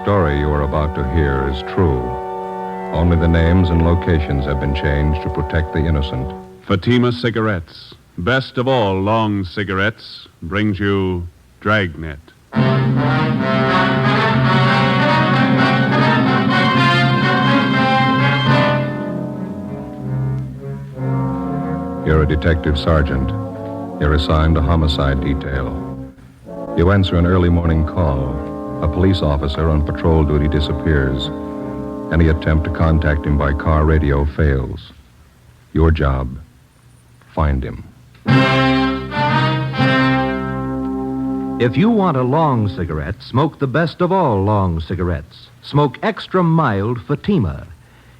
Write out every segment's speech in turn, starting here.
story you are about to hear is true. Only the names and locations have been changed to protect the innocent. Fatima Cigarettes, best of all long cigarettes, brings you Dragnet. You're a detective sergeant. You're assigned a homicide detail. You answer an early morning call. A police officer on patrol duty disappears. Any attempt to contact him by car radio fails. Your job, find him. If you want a long cigarette, smoke the best of all long cigarettes. Smoke extra mild Fatima.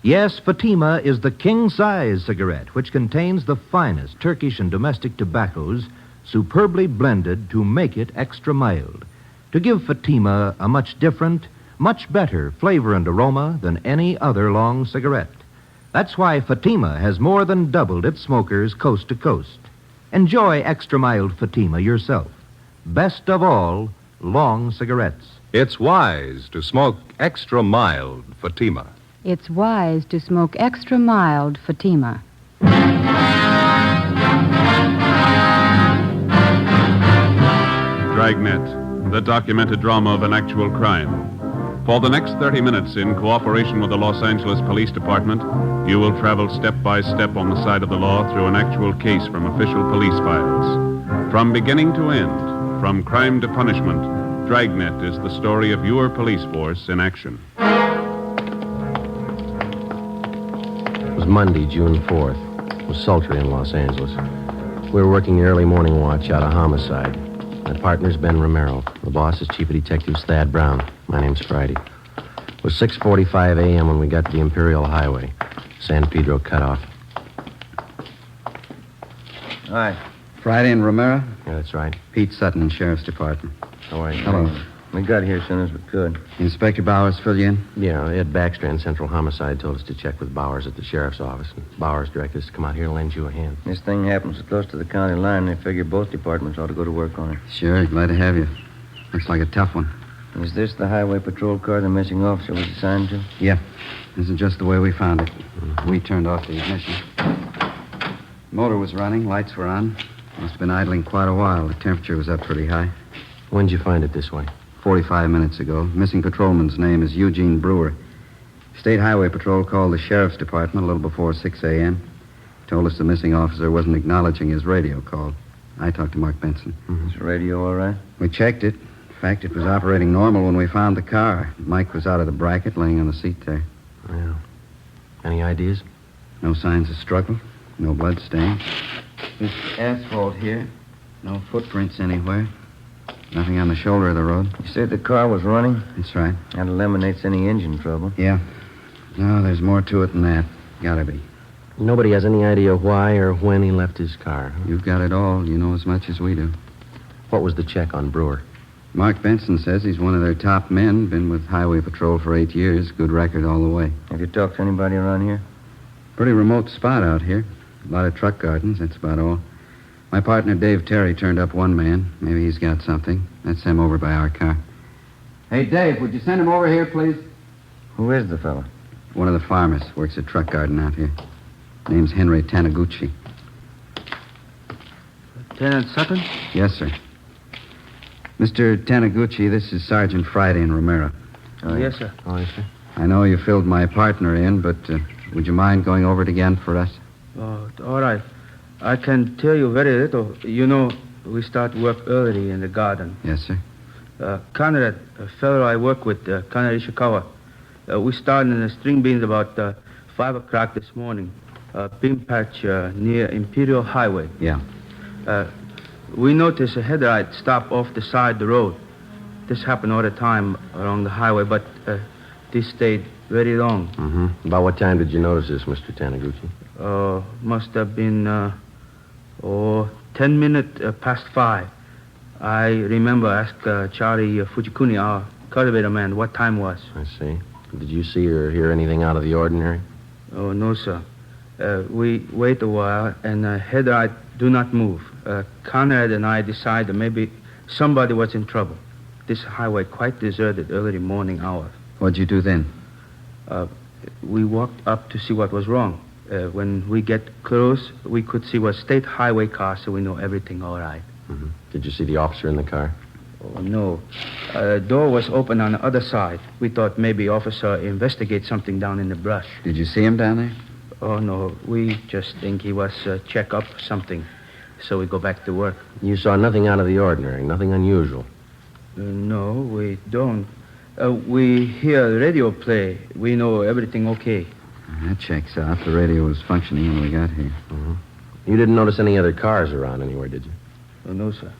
Yes, Fatima is the king-size cigarette, which contains the finest Turkish and domestic tobaccos superbly blended to make it extra mild, to give Fatima a much different, much better flavor and aroma than any other long cigarette. That's why Fatima has more than doubled its smokers coast to coast. Enjoy extra mild Fatima yourself. Best of all, long cigarettes. It's wise to smoke extra mild Fatima. It's wise to smoke extra mild Fatima. Dragnet, the documented drama of an actual crime. For the next 30 minutes, in cooperation with the Los Angeles Police Department, you will travel step by step on the side of the law through an actual case from official police files. From beginning to end, from crime to punishment, Dragnet is the story of your police force in action. It was Monday, June 4th. It was sultry in Los Angeles. We were working the early morning watch out of homicide. My partner's Ben Romero. The boss is Chief of Detectives Thad Brown. My name's Friday. It was 6:45 a.m. when we got to the Imperial Highway. San Pedro cutoff. Hi. Friday and Romero? Yeah, that's right. Pete Sutton, Sheriff's Department. How are you? Hello. We got here as soon as we could. Inspector Bowers fill you in? Yeah, Ed Baxter and Central Homicide told us to check with Bowers at the sheriff's office. And Bowers directed us to come out here and lend you a hand. This thing happens so close to the county line, they figure both departments ought to go to work on it. Sure, glad to have you. Looks like a tough one. Is this the highway patrol car the missing officer was assigned to? Yeah. This is just the way we found it. We turned off the ignition. Motor was running, lights were on. Must have been idling quite a while. The temperature was up pretty high. When'd you find it this way? 45 minutes ago. Missing patrolman's name is Eugene Brewer. State Highway Patrol called the Sheriff's Department a little before 6 a.m. Told us the missing officer wasn't acknowledging his radio call. I talked to Mark Benson. Is the radio all right? We checked it. In fact, it was operating normal when we found the car. Mike was out of the bracket, laying on the seat there. Yeah. Any ideas? No signs of struggle. No blood stains. This asphalt here. No footprints anywhere. Nothing on the shoulder of the road. You said the car was running? That's right. That eliminates any engine trouble. Yeah. No, there's more to it than that. Gotta be. Nobody has any idea why or when he left his car. Huh? You've got it all. You know as much as we do. What was the check on Brewer? Mark Benson says he's one of their top men. Been with Highway Patrol for 8 years. Good record all the way. Have you talked to anybody around here? Pretty remote spot out here. A lot of truck gardens, that's about all. My partner, Dave Terry, turned up one man. Maybe he's got something. That's him over by our car. Hey, Dave, would you send him over here, please? Who is the fellow? One of the farmers. Works a truck garden out here. Name's Henry Taniguchi. Lieutenant Sutton? Yes, sir. Mr. Taniguchi, this is Sergeant Friday in Romero. Oh, yes, sir. Oh, yes, sir. I know you filled my partner in, but would you mind going over it again for us? Oh, all right. I can tell you very little. You know, we start work early in the garden. Yes, sir. Conrad, a fellow I work with, Conrad Ishikawa, we started in the string beans about 5 o'clock this morning. Bean patch near Imperial Highway. Yeah. We noticed a headlight stop off the side of the road. This happened all the time along the highway, but this stayed very long. Mm-hmm. About what time did you notice this, Mr. Taniguchi? Must have been 10 minutes past 5. I remember ask Charlie Fujikuni, our cultivator man, what time was. I see. Did you see or hear anything out of the ordinary? Oh, no, sir. We wait a while, and headlight do not move. Conrad and I decided maybe somebody was in trouble. this highway quite deserted early morning hours. What'd you do then? We walked up to see what was wrong. When we get close, we could see was state highway car, so we know everything all right. Mm-hmm. Did you see the officer in the car? Oh, no. Door was open on the other side. We thought maybe officer investigate something down in the brush. Did you see him down there? Oh, no. We just think he was check up something. So we go back to work. You saw nothing out of the ordinary, nothing unusual. No, we don't. We hear radio play. We know everything okay. That checks out. The radio was functioning when we got here. Mm-hmm. You didn't notice any other cars around anywhere, did you? Oh, no, sir.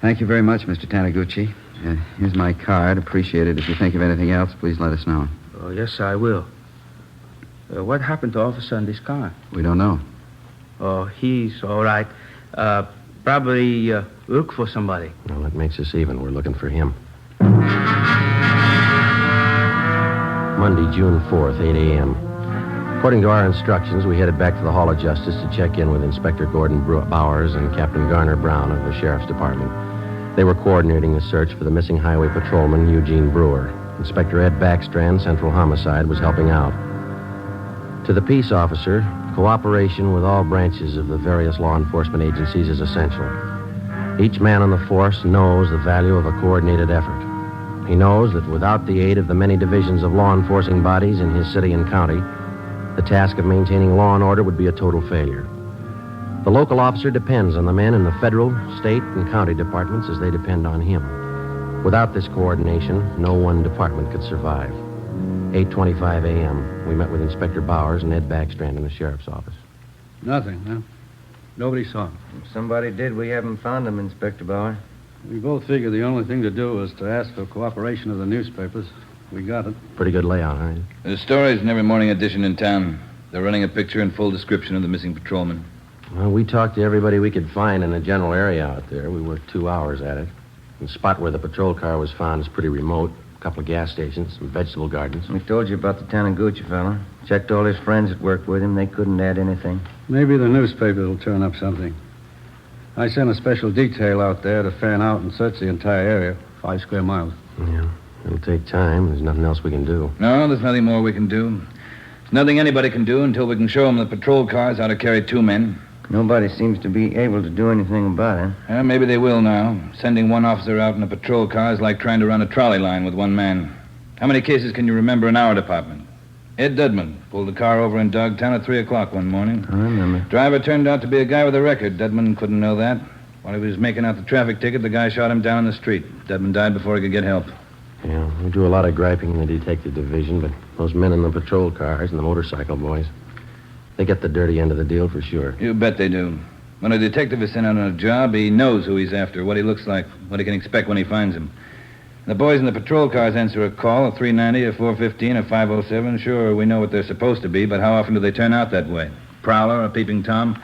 Thank you very much, Mr. Taniguchi. Here's my card. Appreciate it. If you think of anything else, please let us know. Oh, yes, I will. What happened to officer in this car? We don't know. Oh, he's all right. Probably look for somebody. Well, that makes us even. We're looking for him. Monday, June 4th, 8 a.m. According to our instructions, we headed back to the Hall of Justice to check in with Inspector Gordon Bowers and Captain Garner Brown of the Sheriff's Department. They were coordinating the search for the missing highway patrolman, Eugene Brewer. Inspector Ed Backstrand, Central Homicide, was helping out. To the peace officer, cooperation with all branches of the various law enforcement agencies is essential. Each man on the force knows the value of a coordinated effort. He knows that without the aid of the many divisions of law enforcing bodies in his city and county, the task of maintaining law and order would be a total failure. The local officer depends on the men in the federal, state, and county departments as they depend on him. Without this coordination, no one department could survive. 8:25 a.m., we met with Inspector Bowers and Ed Backstrand in the sheriff's office. Nothing, huh? Nobody saw him. If somebody did, we haven't found him, Inspector Bauer. We both figured the only thing to do was to ask for cooperation of the newspapers. We got it. Pretty good layout, huh? There's stories in every morning edition in town. They're running a picture and full description of the missing patrolman. Well, we talked to everybody we could find in the general area out there. We worked 2 hours at it. The spot where the patrol car was found is pretty remote. A couple of gas stations, some vegetable gardens. We told you about the Taniguchi fella. Checked all his friends that worked with him. They couldn't add anything. Maybe the newspapers will turn up something. I sent a special detail out there to fan out and search the entire area, 5 square miles. Yeah, it'll take time. There's nothing else we can do. No, there's nothing more we can do. There's nothing anybody can do until we can show them the patrol cars how to carry 2 men. Nobody seems to be able to do anything about it. Maybe they will now. Sending one officer out in a patrol car is like trying to run a trolley line with 1 man. How many cases can you remember in our department? Ed Dudman pulled the car over in Dogtown at 3 o'clock one morning. I remember. Driver turned out to be a guy with a record. Dudman couldn't know that. While he was making out the traffic ticket, the guy shot him down in the street. Dudman died before he could get help. Yeah, we do a lot of griping in the detective division, but those men in the patrol cars and the motorcycle boys, they get the dirty end of the deal for sure. You bet they do. When a detective is sent out on a job, he knows who he's after, what he looks like, what he can expect when he finds him. The boys in the patrol cars answer a call at 390 or 415 or 507. Sure, we know what they're supposed to be, but how often do they turn out that way? Prowler or peeping Tom?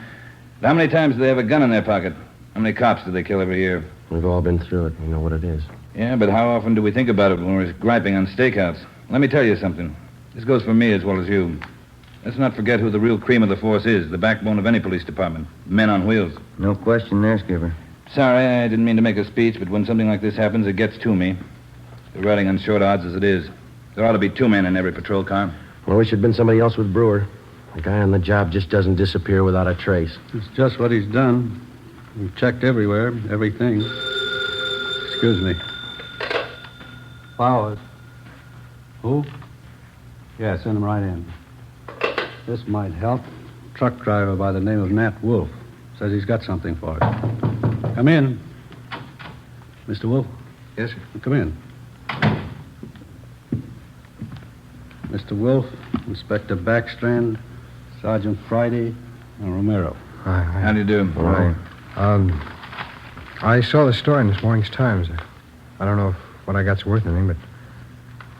How many times do they have a gun in their pocket? How many cops do they kill every year? We've all been through it. We know what it is. Yeah, but how often do we think about it when we're griping on stakeouts? Let me tell you something. This goes for me as well as you. Let's not forget who the real cream of the force is, the backbone of any police department. Men on wheels. No question there, Skipper. Sorry, I didn't mean to make a speech, but when something like this happens, it gets to me. You're riding on short odds as it is. There ought to be 2 men in every patrol car. Well, I wish it'd been somebody else with Brewer. The guy on the job just doesn't disappear without a trace. It's just what he's done. We've checked everywhere, everything. Excuse me. Bowers. Who? Yeah, send him right in. This might help. Truck driver by the name of Nat Wolf. Says he's got something for us. Come in. Mr. Wolf? Yes, sir. Come in. Mr. Wolf, Inspector Backstrand, Sergeant Friday, and Romero. How do you do? All right. I saw the story in this morning's Times. I don't know if what I got's worth anything, but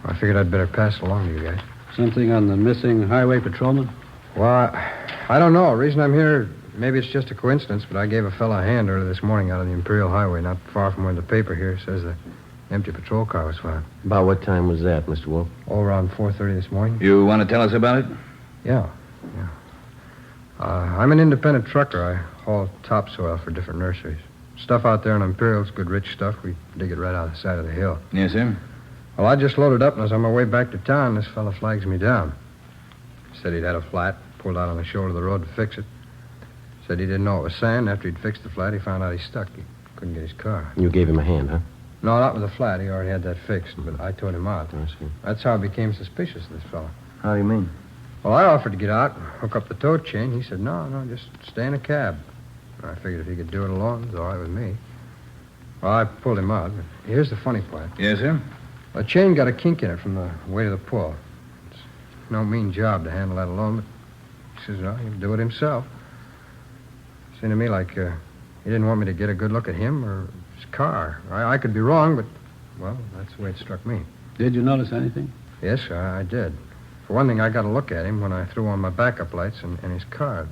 I figured I'd better pass it along to you guys. Something on the missing highway patrolman? Well, I don't know. The reason I'm here, maybe it's just a coincidence, but I gave a fella a hand earlier this morning out of the Imperial Highway, not far from where the paper here says the empty patrol car was found. About what time was that, Mr. Wolf? Oh, around 4:30 this morning. You want to tell us about it? Yeah. I'm an independent trucker. I haul topsoil for different nurseries. Stuff out there in Imperial's good rich stuff. We dig it right out of the side of the hill. Yes, sir? Well, I just loaded up, and as on my way back to town, this fella flags me down. Said he'd had a flat, pulled out on the shoulder of the road to fix it. Said he didn't know it was sand. After he'd fixed the flat, he found out he stuck. He couldn't get his car. You gave him a hand, huh? No, not with the flat. He already had that fixed, but I towed him out. I see. That's how I became suspicious of this fella. How do you mean? Well, I offered to get out and hook up the tow chain. He said, no, just stay in a cab. I figured if he could do it alone, it was all right with me. Well, I pulled him out. But here's the funny part. Yes, sir? The chain got a kink in it from the weight of the pull. It's no mean job to handle that alone, but he says, no, he'll do it himself. Seemed to me like he didn't want me to get a good look at him or his car. I could be wrong, but, well, that's the way it struck me. Did you notice anything? Yes, I did. For one thing, I got a look at him when I threw on my backup lights and his car.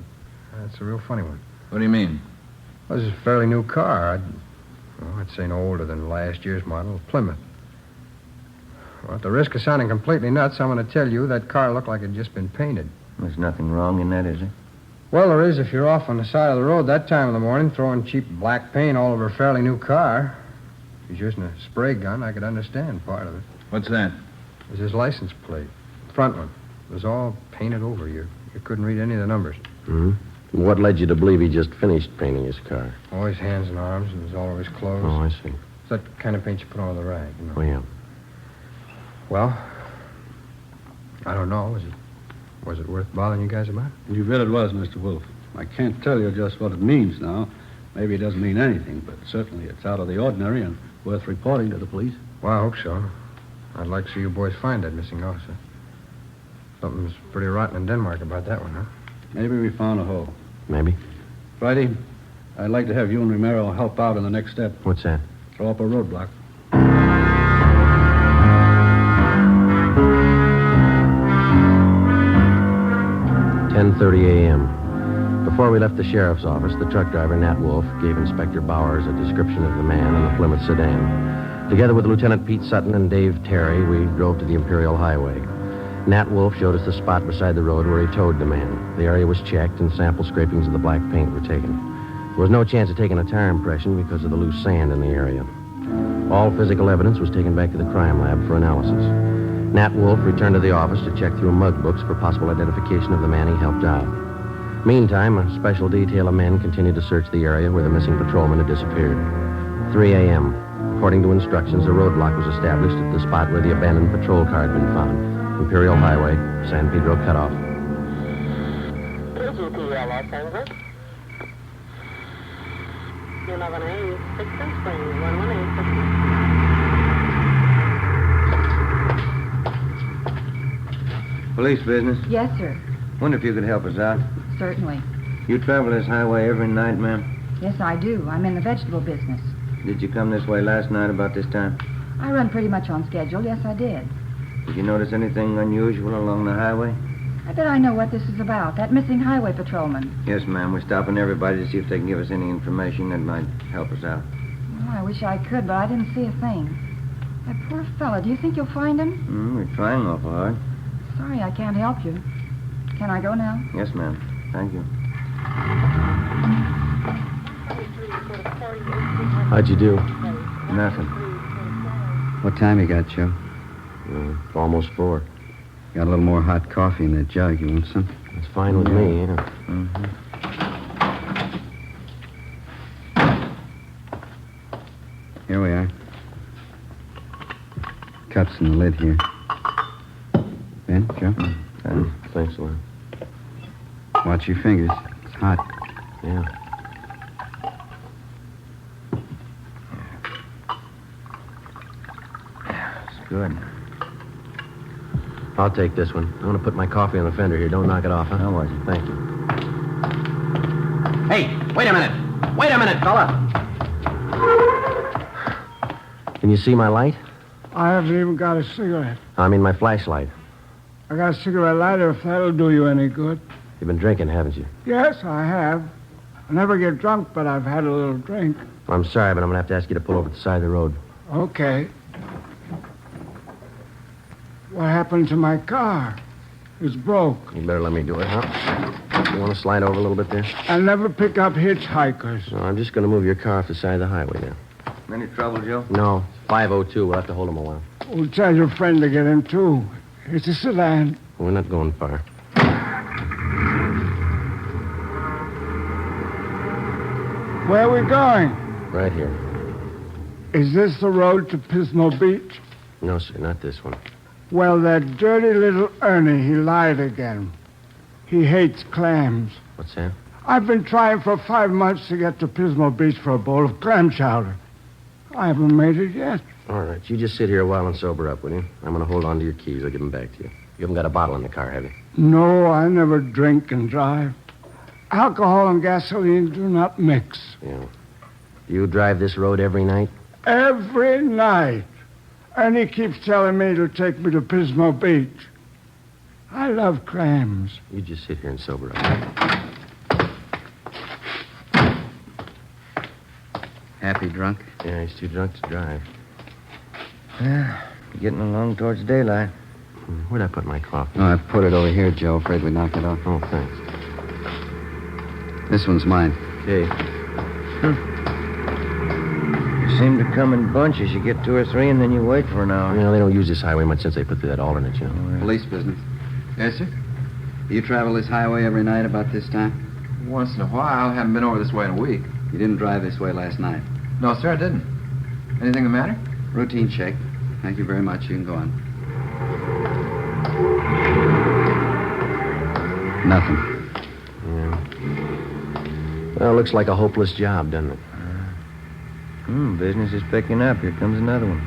That's a real funny one. What do you mean? Well, this is a fairly new car. I'd say no older than last year's model, Plymouth. Well, at the risk of sounding completely nuts, I'm going to tell you that car looked like it had just been painted. There's nothing wrong in that, is there? Well, there is if you're off on the side of the road that time of the morning throwing cheap black paint all over a fairly new car. If he's using a spray gun, I could understand part of it. What's that? It was his license plate. Front one. It was all painted over. You couldn't read any of the numbers. Mm-hmm. What led you to believe he just finished painting his car? Oh, his hands and arms, and it was all over his clothes. Oh, I see. It's that kind of paint you put on the rag, you know. Oh, yeah. Well, I don't know. Was it worth bothering you guys about? You bet it was, Mr. Wolf. I can't tell you just what it means now. Maybe it doesn't mean anything, but certainly it's out of the ordinary and worth reporting to the police. Well, I hope so. I'd like to see you boys find that missing officer. Something's pretty rotten in Denmark about that one, huh? Maybe we found a hole. Maybe. Friday, I'd like to have you and Romero help out in the next step. What's that? Throw up a roadblock. 10:30 a.m. Before we left the sheriff's office, the truck driver, Nat Wolf, gave Inspector Bowers a description of the man in the Plymouth sedan. Together with Lieutenant Pete Sutton and Dave Terry, we drove to the Imperial Highway. Nat Wolf showed us the spot beside the road where he towed the man. The area was checked, and sample scrapings of the black paint were taken. There was no chance of taking a tire impression because of the loose sand in the area. All physical evidence was taken back to the crime lab for analysis. Nat Wolf returned to the office to check through mug books for possible identification of the man he helped out. Meantime, a special detail of men continued to search the area where the missing patrolman had disappeared. 3 a.m. According to instructions, a roadblock was established at the spot where the abandoned patrol car had been found. Imperial Highway, San Pedro cutoff. Los Angeles. You're not going to aim 6 and Spring, 118. Police business. Yes, sir. Wonder if you could help us out. Certainly. You travel this highway every night, ma'am? Yes, I do. I'm in the vegetable business. Did you come this way last night about this time? I run pretty much on schedule. Yes, I did. Did you notice anything unusual along the highway? I bet I know what this is about. That missing highway patrolman. Yes, ma'am. We're stopping everybody to see if they can give us any information that might help us out. Well, I wish I could, but I didn't see a thing. That poor fella. Do you think you'll find him? We're trying awful hard. Sorry, I can't help you. Can I go now? Yes, ma'am. Thank you. How'd you do? Nothing. What time you got, Joe? Almost 4. Got a little more hot coffee in that jug. You want some? It's fine with me, yeah. Mm-hmm. Here we are. Cups in the lid here. Ben, Joe? Thanks a lot. Watch your fingers. It's hot. Yeah. It's good. I'll take this one. I want to put my coffee on the fender here. Don't knock it off, huh? No worries. Thank you. Hey, wait a minute. Wait a minute, fella. Can you see my light? I haven't even got a cigarette. I mean my flashlight. I got a cigarette lighter if that'll do you any good. You've been drinking, haven't you? Yes, I have. I never get drunk, but I've had a little drink. I'm sorry, but I'm going to have to ask you to pull over to the side of the road. Okay. What happened to my car? It's broke. You better let me do it, huh? You want to slide over a little bit there? I never pick up hitchhikers. No, I'm just going to move your car off the side of the highway now. Any trouble, Joe? No, 502. We'll have to hold him a while. We'll tell your friend to get in, too. It's a sedan. We're not going far. Where are we going? Right here. Is this the road to Pismo Beach? No, sir, not this one. Well, that dirty little Ernie, he lied again. He hates clams. What's that? I've been trying for 5 months to get to Pismo Beach for a bowl of clam chowder. I haven't made it yet. All right, you just sit here a while and sober up, will you? I'm going to hold on to your keys. I'll give them back to you. You haven't got a bottle in the car, have you? No, I never drink and drive. Alcohol and gasoline do not mix. Yeah. Do you drive this road every night? Every night. And he keeps telling me to take me to Pismo Beach. I love clams. You just sit here and sober up. Happy drunk? Yeah, he's too drunk to drive. Yeah, getting along towards daylight. Where'd I put my coffee? Oh, I put it over here, Joe. Afraid we knocked it off. Oh, thanks. This one's mine. Okay. You seem to come in bunches. You get 2 or 3, and then you wait for an hour. You know, they don't use this highway much since they put through that alternate, you know. Police business. Yes, sir? You travel this highway every night about this time? Once in a while. Haven't been over this way in a week. You didn't drive this way last night? No, sir, I didn't. Anything the matter? Routine check. Thank you very much. You can go on. Nothing. Yeah. Well, looks like a hopeless job, doesn't it? Business is picking up. Here comes another one.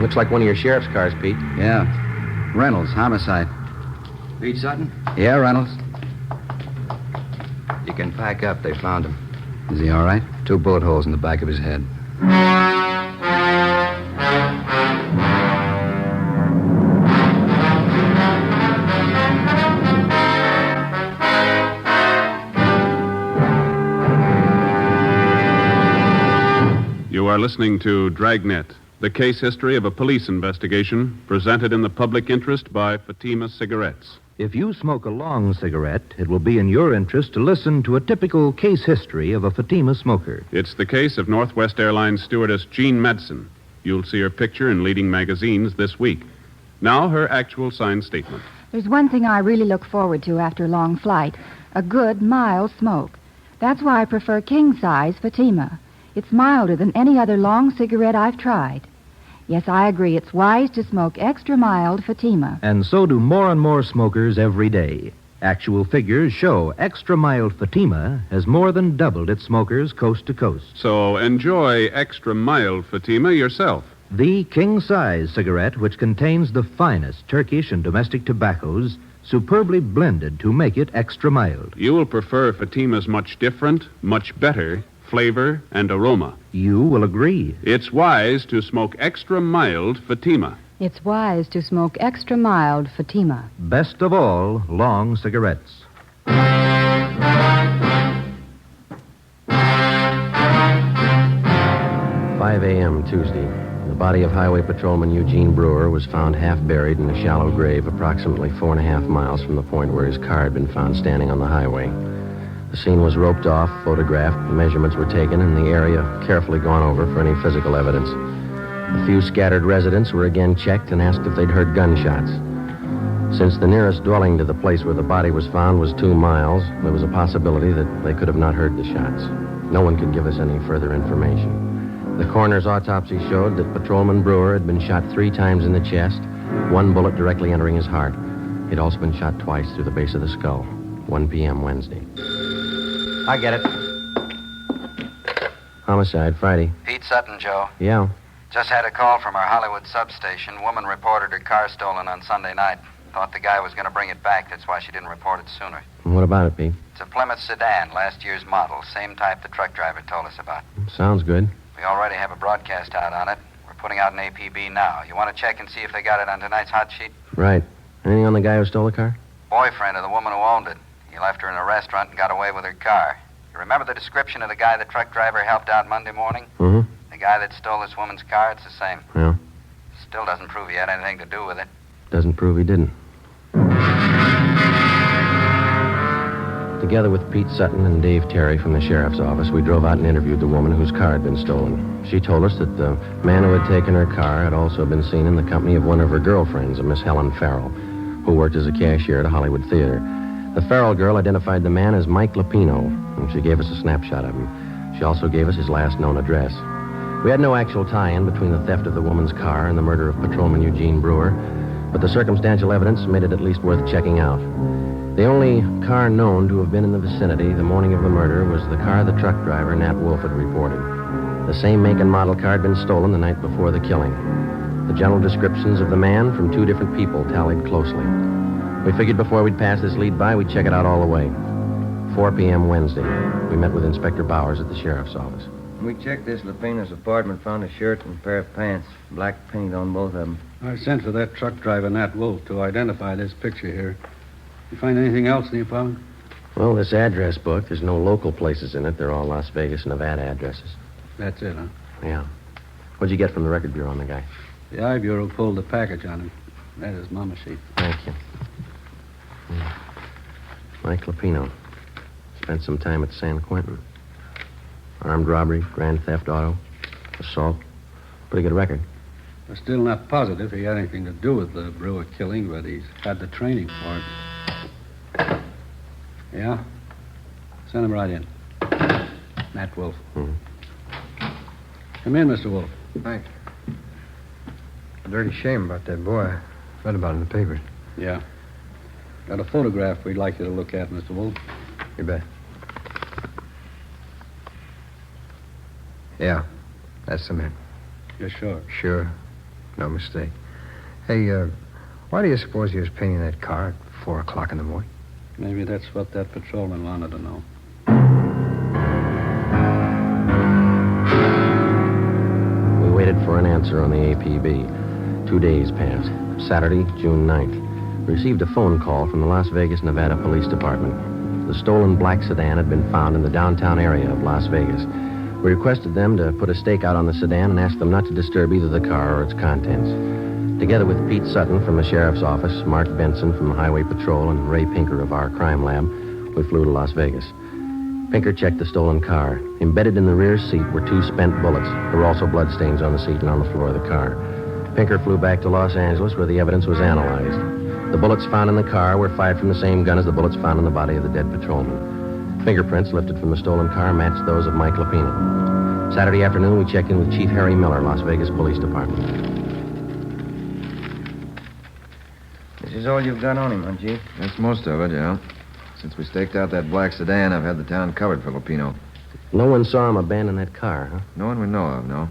Looks like one of your sheriff's cars, Pete. Yeah. Reynolds, homicide. Pete Sutton? Yeah, Reynolds. You can pack up. They found him. Is he all right? 2 bullet holes in the back of his head. You are listening to Dragnet, the case history of a police investigation presented in the public interest by Fatima Cigarettes. If you smoke a long cigarette, it will be in your interest to listen to a typical case history of a Fatima smoker. It's the case of Northwest Airlines stewardess Jean Madsen. You'll see her picture in leading magazines this week. Now, her actual signed statement. There's one thing I really look forward to after a long flight, a good, mild smoke. That's why I prefer king-size Fatima. It's milder than any other long cigarette I've tried. Yes, I agree. It's wise to smoke extra mild Fatima. And so do more and more smokers every day. Actual figures show extra mild Fatima has more than doubled its smokers coast to coast. So enjoy extra mild Fatima yourself. The king-size cigarette, which contains the finest Turkish and domestic tobaccos, superbly blended to make it extra mild. You will prefer Fatima's much different, much better flavor and aroma. You will agree. It's wise to smoke extra mild Fatima. It's wise to smoke extra mild Fatima. Best of all, long cigarettes. 5 a.m. Tuesday. The body of Highway Patrolman Eugene Brewer was found half buried in a shallow grave approximately 4.5 miles from the point where his car had been found standing on the highway. The scene was roped off, photographed, measurements were taken, and the area carefully gone over for any physical evidence. A few scattered residents were again checked and asked if they'd heard gunshots. Since the nearest dwelling to the place where the body was found was 2 miles, there was a possibility that they could have not heard the shots. No one could give us any further information. The coroner's autopsy showed that Patrolman Brewer had been shot 3 times in the chest, 1 bullet directly entering his heart. He'd also been shot twice through the base of the skull. 1 p.m. Wednesday. I get it. Homicide, Friday. Pete Sutton, Joe. Yeah. Just had a call from our Hollywood substation. Woman reported her car stolen on Sunday night. Thought the guy was going to bring it back. That's why she didn't report it sooner. What about it, Pete? It's a Plymouth sedan, last year's model. Same type the truck driver told us about. Sounds good. We already have a broadcast out on it. We're putting out an APB now. You want to check and see if they got it on tonight's hot sheet? Right. Anything on the guy who stole the car? Boyfriend of the woman who owned it. He left her in a restaurant and got away with her car. You remember the description of the guy the truck driver helped out Monday morning? Mm-hmm. The guy that stole this woman's car, it's the same. Yeah. Still doesn't prove he had anything to do with it. Doesn't prove he didn't. The Together with Pete Sutton and Dave Terry from the sheriff's office, we drove out and interviewed the woman whose car had been stolen. She told us that the man who had taken her car had also been seen in the company of one of her girlfriends, a Miss Helen Farrell, who worked as a cashier at a Hollywood theater. The Farrell girl identified the man as Mike Lapino, and she gave us a snapshot of him. She also gave us his last known address. We had no actual tie-in between the theft of the woman's car and the murder of patrolman Eugene Brewer, but the circumstantial evidence made it at least worth checking out. The only car known to have been in the vicinity the morning of the murder was the car the truck driver, Nat Wolf, had reported. The same make and model car had been stolen the night before the killing. The general descriptions of the man from two different people tallied closely. We figured before we'd pass this lead by, we'd check it out all the way. 4 p.m. Wednesday. We met with Inspector Bowers at the sheriff's office. We checked this Lapino's apartment, found a shirt and a pair of pants. Black paint on both of them. I sent for that truck driver, Nat Wolf, to identify this picture here. You find anything else in the apartment? Well, this address book, there's no local places in it. They're all Las Vegas, Nevada addresses. That's it, huh? Yeah. What'd you get from the record bureau on the guy? The I Bureau pulled the package on him. That is Mama sheet. Thank you. Mike Lapino. Spent some time at San Quentin. Armed robbery, grand theft auto, assault. Pretty good record. We're still not positive he had anything to do with the Brewer killing, but he's had the training for it. Yeah? Send him right in. Nat Wolf. Come in, Mr. Wolf. Thanks. A dirty shame about that boy. I read about it in the papers. Yeah. Got a photograph we'd like you to look at, Mr. Wolf. You bet. Yeah, that's the man. You're sure? Sure. No mistake. Hey, why do you suppose he was painting that car at 4 o'clock in the morning? Maybe that's what that patrolman wanted to know. We waited for an answer on the APB. 2 days passed. Saturday, June 9th. We received a phone call from the Las Vegas, Nevada Police Department. The stolen black sedan had been found in the downtown area of Las Vegas. We requested them to put a stake out on the sedan and asked them not to disturb either the car or its contents. Together with Pete Sutton from the sheriff's office, Mark Benson from the Highway Patrol, and Ray Pinker of our crime lab, we flew to Las Vegas. Pinker checked the stolen car. Embedded in the rear seat were 2 spent bullets. There were also bloodstains on the seat and on the floor of the car. Pinker flew back to Los Angeles, where the evidence was analyzed. The bullets found in the car were fired from the same gun as the bullets found in the body of the dead patrolman. Fingerprints lifted from the stolen car matched those of Mike Lapino. Saturday afternoon, we checked in with Chief Harry Miller, Las Vegas Police Department. This is all you've got on him, huh, Chief? That's most of it, yeah. Since we staked out that black sedan, I've had the town covered for Lapino. No one saw him abandon that car, huh? No one we know of, no.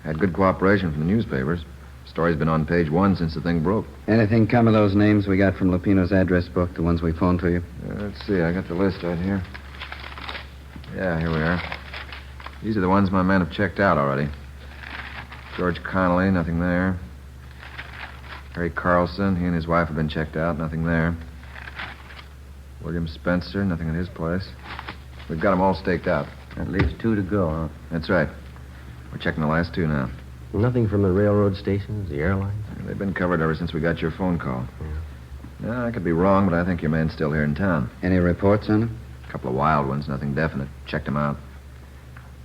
Had good cooperation from the newspapers. Story's been on page 1 since the thing broke. Anything come of those names we got from Lapino's address book, the ones we phoned to you? Let's see, I got the list right here. Yeah, here we are. These are the ones my men have checked out already. George Connolly, nothing there. Harry Carlson, he and his wife have been checked out, nothing there. William Spencer, nothing at his place. We've got them all staked out. That leaves 2 to go, huh? That's right. We're checking the last 2 now. Nothing from the railroad stations, the airlines? They've been covered ever since we got your phone call. Yeah, I could be wrong, but I think your man's still here in town. Any reports on him? A couple of wild ones, nothing definite. Checked him out.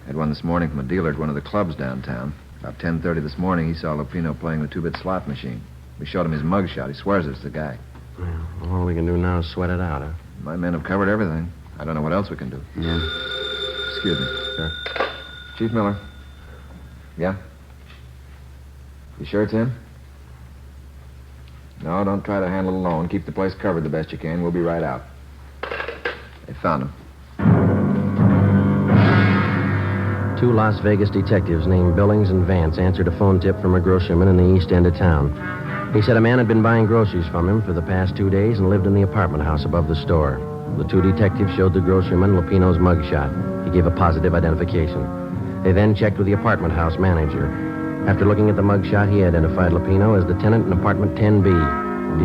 Had one this morning from a dealer at one of the clubs downtown. About 10:30 this morning, he saw Lapino playing the 2-bit slot machine. We showed him his mugshot. He swears it's the guy. Well, all we can do now is sweat it out, huh? My men have covered everything. I don't know what else we can do. Yeah. Excuse me. Sure. Chief Miller. Yeah? You sure it's him? No, don't try to handle it alone. Keep the place covered the best you can. We'll be right out. They found him. 2 Las Vegas detectives named Billings and Vance answered a phone tip from a groceryman in the east end of town. He said a man had been buying groceries from him for the past 2 days and lived in the apartment house above the store. The 2 detectives showed the groceryman Lapino's mugshot. He gave a positive identification. They then checked with the apartment house manager. After looking at the mugshot, he identified Lapino as the tenant in apartment 10B.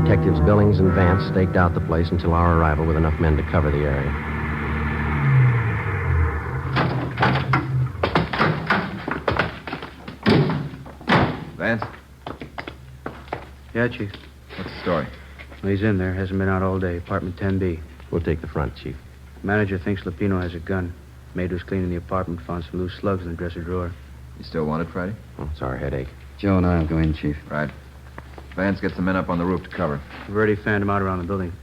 Detectives Billings and Vance staked out the place until our arrival with enough men to cover the area. Vance? Yeah, Chief. What's the story? Well, he's in there. Hasn't been out all day. Apartment 10B. We'll take the front, Chief. Manager thinks Lupino has a gun. Maid was cleaning the apartment, found some loose slugs in the dresser drawer. You still want it, Friday? Oh, it's our headache. Joe and I will go in, Chief. Right. Vance, get some men up on the roof to cover. We've already fanned him out around the building.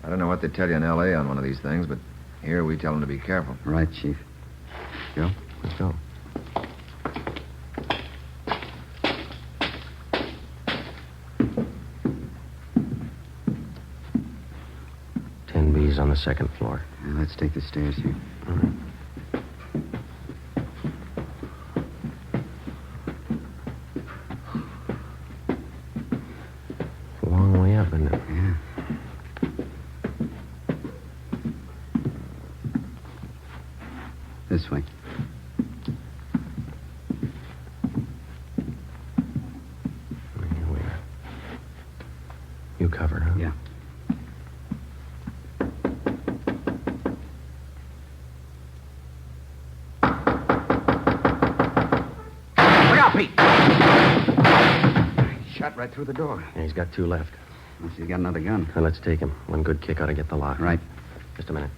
I don't know what they tell you in L.A. on one of these things, but here we tell them to be careful. Right, Chief. Joe? Let's go. On the second floor. Yeah, let's take the stairs here. All right. It's a long way up, isn't it? Yeah. This way. Here we are. You cover, huh? Yeah. Shot right through the door. Yeah, he's got 2 left. Unless he's got another gun. Now, let's take him. One good kick ought to get the lock. Right. Just a minute.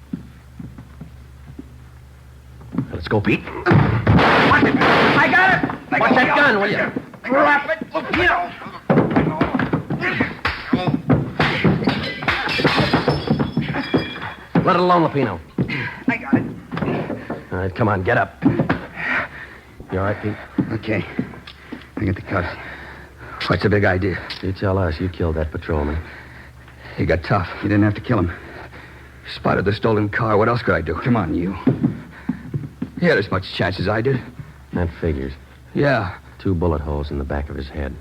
Now, let's go, Pete. Watch it! I got it! Watch that gun, will you? Drop it! Lupino! Let it alone, Lupino. I got it. All right, come on, get up. You all right, Pete? Okay. I get the cuffs. What's the big idea? You tell us. You killed that patrolman. He got tough. You didn't have to kill him. Spotted the stolen car. What else could I do? Come on, you. He had as much chance as I did. That figures. Yeah. 2 bullet holes in the back of his head.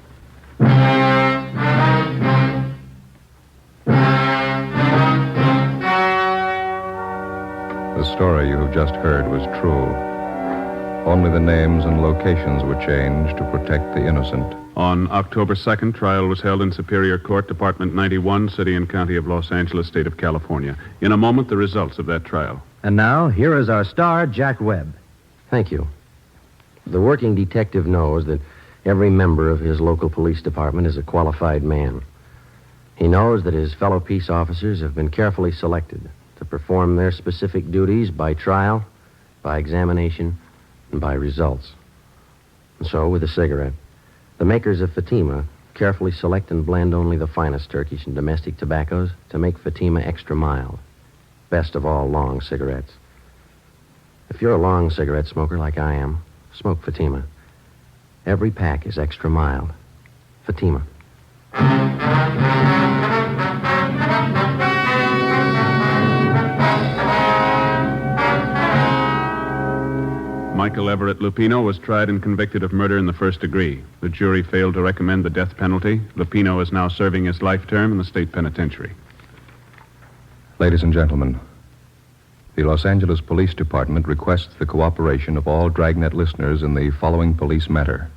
The story you have just heard was true. Only the names and locations were changed to protect the innocent. On October 2nd, trial was held in Superior Court, Department 91, City and County of Los Angeles, State of California. In a moment, the results of that trial. And now, here is our star, Jack Webb. Thank you. The working detective knows that every member of his local police department is a qualified man. He knows that his fellow peace officers have been carefully selected to perform their specific duties by trial, by examination, and by results. And so, with a cigarette, the makers of Fatima carefully select and blend only the finest Turkish and domestic tobaccos to make Fatima extra mild. Best of all long cigarettes. If you're a long cigarette smoker like I am, smoke Fatima. Every pack is extra mild. Fatima. Michael Everett Lupino was tried and convicted of murder in the first degree. The jury failed to recommend the death penalty. Lupino is now serving his life term in the state penitentiary. Ladies and gentlemen, the Los Angeles Police Department requests the cooperation of all Dragnet listeners in the following police matter.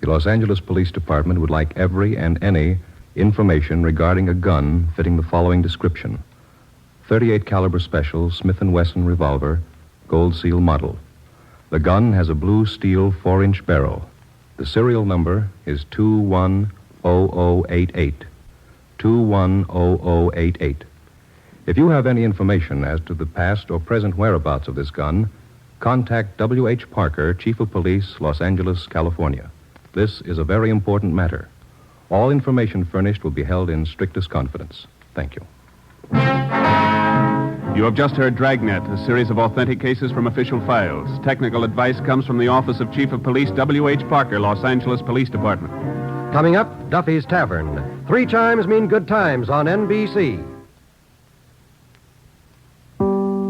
The Los Angeles Police Department would like every and any information regarding a gun fitting the following description: .38 caliber special Smith & Wesson revolver, gold seal model. The gun has a blue steel 4-inch barrel. The serial number is 210088. 210088. If you have any information as to the past or present whereabouts of this gun, contact W.H. Parker, Chief of Police, Los Angeles, California. This is a very important matter. All information furnished will be held in strictest confidence. Thank you. You have just heard Dragnet, a series of authentic cases from official files. Technical advice comes from the Office of Chief of Police W.H. Parker, Los Angeles Police Department. Coming up, Duffy's Tavern. 3 chimes mean good times on NBC.